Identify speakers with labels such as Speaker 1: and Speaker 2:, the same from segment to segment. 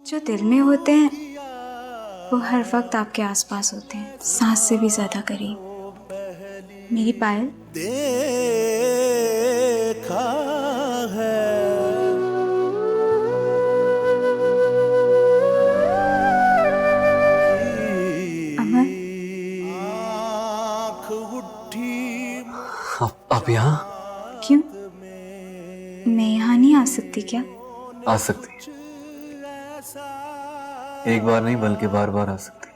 Speaker 1: जो दिल में होते हैं वो हर वक्त आपके आसपास होते हैं, सांस से भी ज्यादा करीब। मेरी पायल।
Speaker 2: देखा है
Speaker 1: अमर,
Speaker 2: आँख उठी।
Speaker 3: आप यहाँ
Speaker 1: क्यों? मैं यहाँ नहीं आ सकती क्या?
Speaker 3: आ सकती है, एक बार नहीं बल्कि बार बार आ सकती है।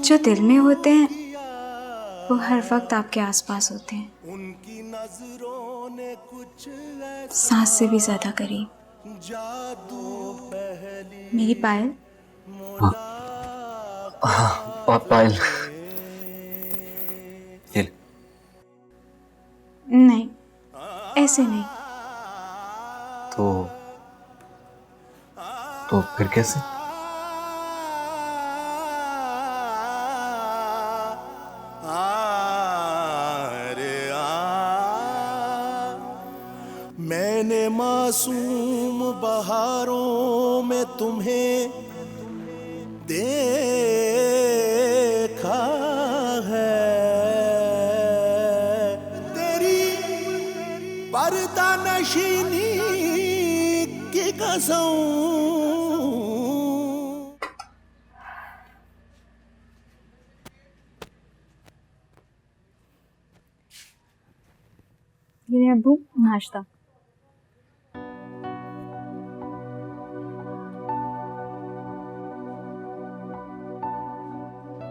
Speaker 1: जो दिल में होते हैं वो हर वक्त आपके आसपास होते हैं,
Speaker 2: उनकी नजरों ने कुछ
Speaker 1: सांस से भी ज्यादा करीब।
Speaker 2: जादू पहली
Speaker 1: मेरी पायल।
Speaker 3: पायल, ये ले।
Speaker 1: नहीं, ऐसे नहीं।
Speaker 3: तो फिर कैसे?
Speaker 2: मैंने मासूम बहारों में तुम्हें देखा है, तेरी पर्दा नशीनी की कसम।
Speaker 1: ये अब्बू नाश्ता।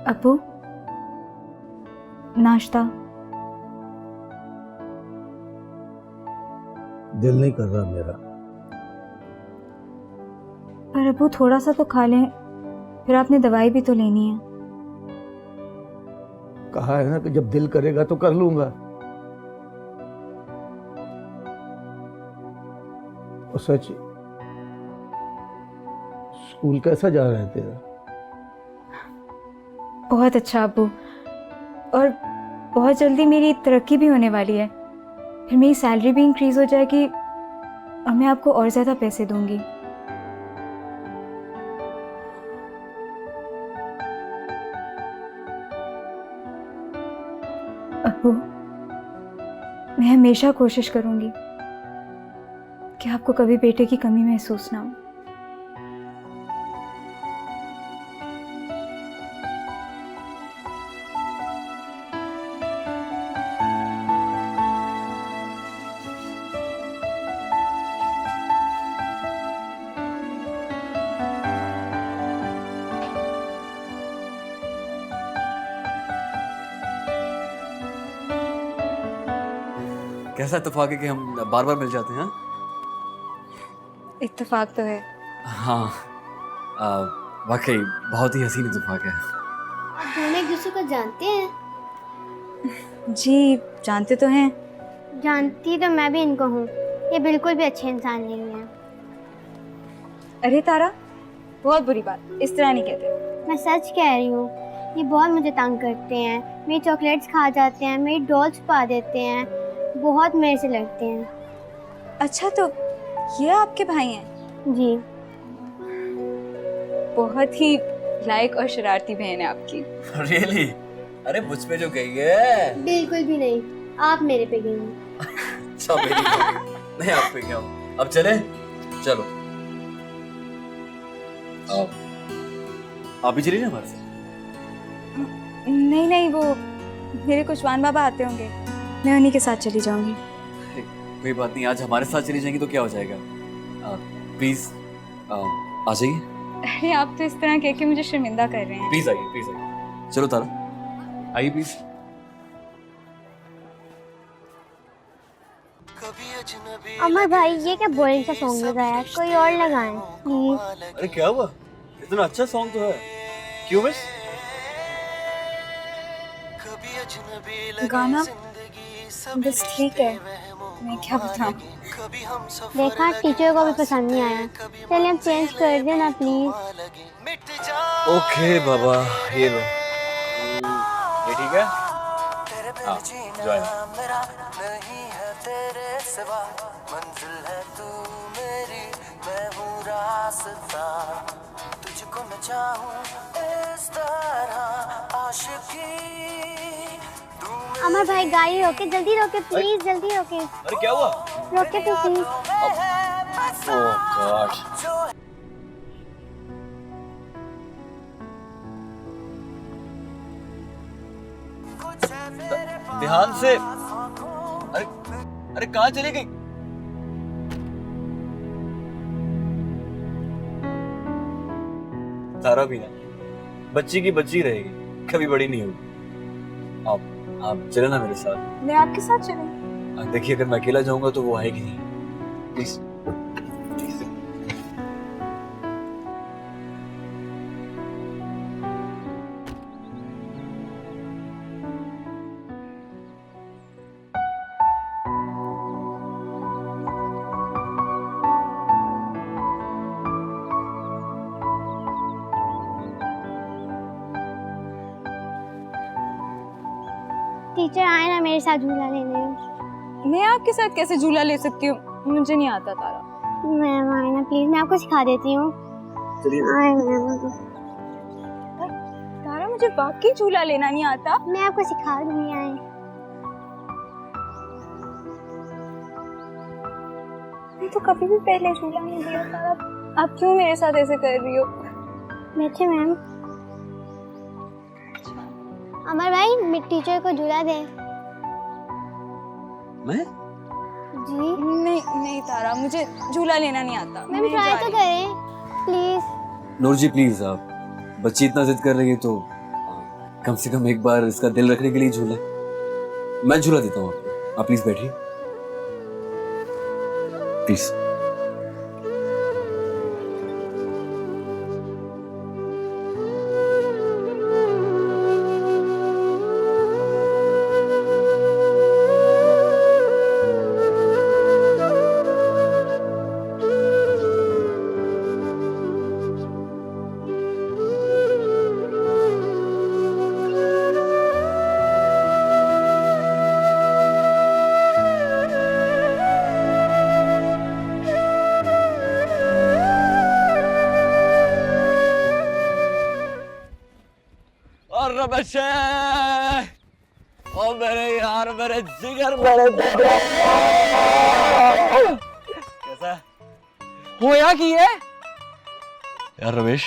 Speaker 1: अब्बू नाश्ता।
Speaker 4: दिल नहीं कर रहा मेरा।
Speaker 1: पर अब्बू थोड़ा सा तो खा लें, फिर आपने दवाई भी तो लेनी है।
Speaker 4: कहा है ना कि जब दिल करेगा तो कर लूंगा। और सच, स्कूल कैसा जा रहा है तेरा?
Speaker 1: बहुत अच्छा अब्बू, और बहुत जल्दी मेरी तरक्की भी होने वाली है। फिर मेरी सैलरी भी इंक्रीज हो जाएगी और मैं आपको और ज़्यादा पैसे दूंगी। अब्बू, मैं हमेशा कोशिश करूंगी कि आपको कभी बेटे की कमी महसूस ना हो।
Speaker 3: कैसा इत्तेफाक है कि हम बार बार मिल जाते हैं।
Speaker 1: इत्तेफाक तो है।
Speaker 3: हाँ, वाकई बहुत ही हसीन इत्तेफाक है।
Speaker 5: आप दोनों एक दूसरे को जानते हैं?
Speaker 1: जी जानते तो हैं।
Speaker 5: जानती तो मैं भी इनको हूँ। ये बिल्कुल भी अच्छे इंसान नहीं है।
Speaker 1: अरे तारा, बहुत बुरी बात, इस तरह नहीं कहते।
Speaker 5: मैं सच कह रही हूँ। ये बहुत मुझे तंग करते हैं, मेरी चॉकलेट्स खा जाते हैं, मेरी डॉल छुपा देते हैं, बहुत मेरे से लड़ते हैं।
Speaker 1: अच्छा, तो ये आपके भाई हैं?
Speaker 5: जी।
Speaker 1: बहुत ही लायक और शरारती बहन है आपकी।
Speaker 3: रियली? अरे मुझ पे जो गई है।
Speaker 5: बिल्कुल भी नहीं, आप मेरे पे गई हैं।
Speaker 3: अच्छा, मेरी नहीं, आप पे क्या हो। अब चले, चलो आप भी चलिए ना हमारे साथ।
Speaker 1: नहीं नहीं, वो मेरे कुशवान बाबा आते होंगे, मैं उन्हीं के साथ चली जाऊंगी।
Speaker 3: कोई बात नहीं, आज हमारे साथ चली जाएंगी तो क्या हो जाएगा। प्लीज आ जाइए।
Speaker 1: अरे आप तो इस तरह कह के मुझे शर्मिंदा कर रहे हैं।
Speaker 3: प्लीज आइए, प्लीज आइए। चलो तारा, आइए प्लीज।
Speaker 5: अमर भाई, ये क्या बोरिंग सा सॉन्ग लगाया है? कोई और लगाएं प्लीज।
Speaker 3: अरे क्या हुआ, इतना अच्छा सॉन्ग तो है, क्यों मिस?
Speaker 1: गाना बस ठीक है, मैं क्या बताऊं।
Speaker 5: देखा, टीचर को भी पसंद नहीं आया। चलिए अब चेंज कर दे ना प्लीज।
Speaker 3: ओके बाबा, ये लो, ये ठीक है। हाँ, ज्वाइन।
Speaker 2: वास्ता, तुझको मैं चाहूं इस तरह आशिकी।
Speaker 5: अमर भाई गाड़ी रोके, जल्दी रोके प्लीज, जल्दी रोके।
Speaker 3: अरे क्या हुआ?
Speaker 5: रोके तो प्लीज।
Speaker 3: Oh God. ध्यान से। अरे अरे कहाँ चली गई? तारा भी ना, बच्ची की बच्ची रहेगी, कभी बड़ी नहीं होगी। आप चले ना मेरे साथ।
Speaker 1: मैं आपके साथ चलूं?
Speaker 3: देखिए अगर मैं अकेला जाऊंगा तो वो आएगी नहीं, प्लीज।
Speaker 5: टीचर आए ना मेरे साथ झूला लेने।
Speaker 1: मैं आपके साथ कैसे झूला ले सकती हूँ? मुझे नहीं आता तारा।
Speaker 5: मैम आए ना प्लीज, मैं आपको सिखा देती हूँ।
Speaker 3: चलिए।
Speaker 5: आए मैम।
Speaker 1: तारा मुझे वाकई झूला लेना नहीं आता।
Speaker 5: मैं आपको सिखा दूंगी, आए।
Speaker 1: मैं तो कभी भी पहले झूला नहीं लिया तारा। आप क्यों मेरे साथ ऐसे कर रही हो?
Speaker 5: बैठे मैम। अमर भाई टीचर को झूला दे।
Speaker 3: मैं?
Speaker 5: जी
Speaker 1: नहीं नहीं तारा, मुझे झूला लेना नहीं आता।
Speaker 5: मैम ट्राई तो करें प्लीज।
Speaker 3: नूर जी प्लीज, आप बच्ची इतना जिद कर रही है तो कम से कम एक बार इसका दिल रखने के लिए झूला। मैं झूला देता हूँ आपको, आप प्लीज बैठिए प्लीज। और बच्चे, ओ मेरे यार, मेरे जिगर, मेरे कैसा
Speaker 6: होया की है?
Speaker 3: यार रमेश,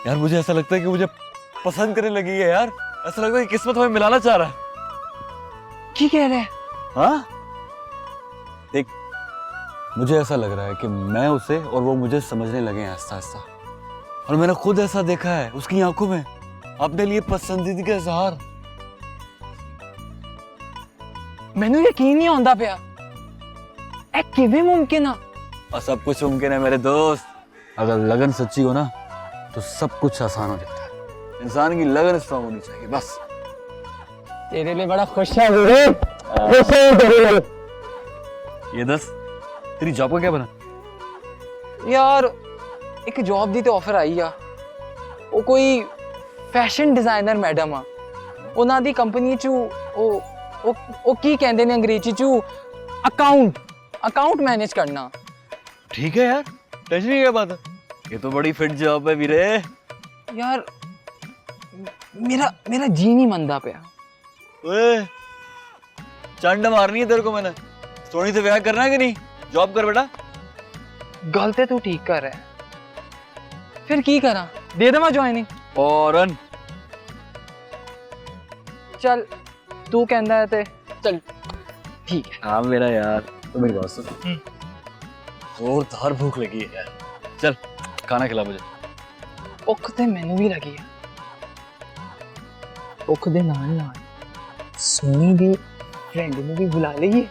Speaker 3: यार मुझे ऐसा लगता है कि मुझे पसंद करने लगी है यार। ऐसा लगता है कि किस्मत हमें मिलाना चाह रहा है।
Speaker 6: की कह रहे हैं?
Speaker 3: हाँ देख, मुझे ऐसा लग रहा है कि मैं उसे और वो मुझे समझने लगे हैं आहिस्ता आहिस्ता। और मैंने खुद ऐसा देखा है उसकी आंखों में अपने लिए पसंदीदा का इजहार।
Speaker 6: मैनू यकीन नहीं आंदा पिया, ए किवें मुमकिन आ?
Speaker 3: और सब कुछ मुमकिन है मेरे दोस्त। अगर लगन सच्ची हो ना तो सब कुछ आसान हो जाता है। इंसान की लगन स्ट्रांग होनी चाहिए बस।
Speaker 6: तेरे लिए बड़ा खुश है वीरे, खुश है तेरे लिए।
Speaker 3: ये दस, तेरी जॉब का क्या बना?
Speaker 6: यार एक जॉब दी ते ऑफर आई आ। वो कोई फैशन डिजाइनर मैडम आ। ਉਹਨਾਂ ਦੀ ਕੰਪਨੀ ਚ ਉਹ ਕੀ ਕਹਿੰਦੇ ਨੇ ਅੰਗਰੇਜ਼ੀ ਚ अकाउंट मैनेज करना।
Speaker 3: ठीक है यार, टेंशन की क्या बात है, ये तो बड़ी फिट जॉब है वीरे।
Speaker 6: यार मेरा जी नहीं मनदा पिया।
Speaker 3: ओए चंड मारनी है तेरे को मैंने। सोनी से ब्याह करना है कि नहीं? जॉब कर बेटा।
Speaker 6: गल ते तू ठीक कर रहा है, फिर की करा? दे देवा ज्वाइनिंग?
Speaker 3: फौरन।
Speaker 6: चल तू कहंदा है ते चल ठीक है।
Speaker 3: हाँ मेरा यार, तो मेरी बात सुन, जोरदार भूख लगी है यार। चल खाना खिला मुझे।
Speaker 6: भुख ते मैनू भी लगी है। भुख दे नाल नाल सोनी दी फ्रेंड नू भी बुला लईए।